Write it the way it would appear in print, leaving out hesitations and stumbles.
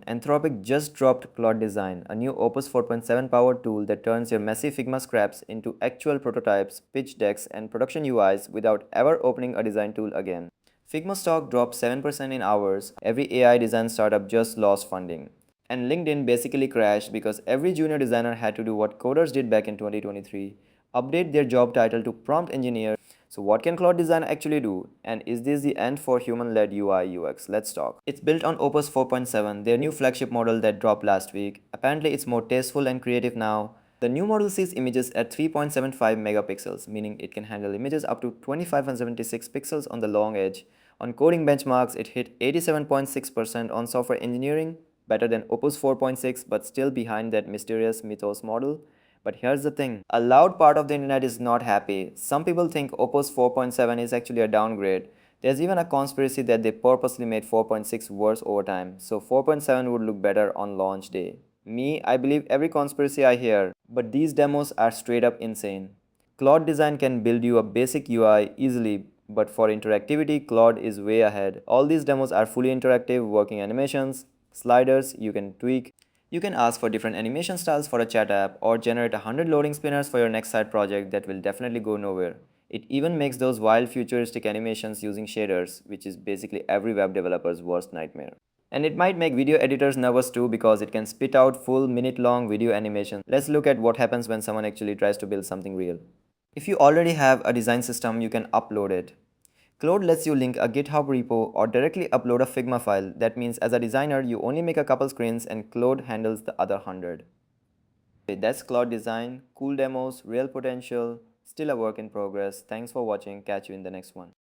Anthropic just dropped Claude Design, a new Opus 4.7 powered tool that turns your messy Figma scraps into actual prototypes, pitch decks, and production UIs without ever opening a design tool again. Figma stock dropped 7% in hours. Every AI design startup just lost funding. And LinkedIn basically crashed because every junior designer had to do what coders did back in 2023, update their job title to prompt engineer. So what can Claude Design actually do? And is this the end for human-led UI UX? Let's talk. It's built on Opus 4.7, their new flagship model that dropped last week. Apparently it's more tasteful and creative now. The new model sees images at 3.75 megapixels, meaning it can handle images up to 2576 pixels on the long edge. On coding benchmarks, it hit 87.6% on software engineering, better than Opus 4.6 but still behind that mysterious Mythos model. But here's the thing, a loud part of the internet is not happy. Some people think Opus 4.7 is actually a downgrade. There's even a conspiracy that they purposely made 4.6 worse over time, so 4.7 would look better on launch day. Me, I believe every conspiracy I hear, but these demos are straight up insane. Claude Design can build you a basic UI easily, but for interactivity, Claude is way ahead. All these demos are fully interactive, working animations, sliders you can tweak. You can ask for different animation styles for a chat app or generate 100 loading spinners for your next side project that will definitely go nowhere. It even makes those wild futuristic animations using shaders, which is basically every web developer's worst nightmare. And it might make video editors nervous too because it can spit out full minute-long video animations. Let's look at what happens when someone actually tries to build something real. If you already have a design system, you can upload it. Claude lets you link a GitHub repo or directly upload a Figma file. That means as a designer, you only make a couple screens and Claude handles the other 100. Okay, that's Claude Design. Cool demos, real potential, still a work in progress. Thanks for watching. Catch you in the next one.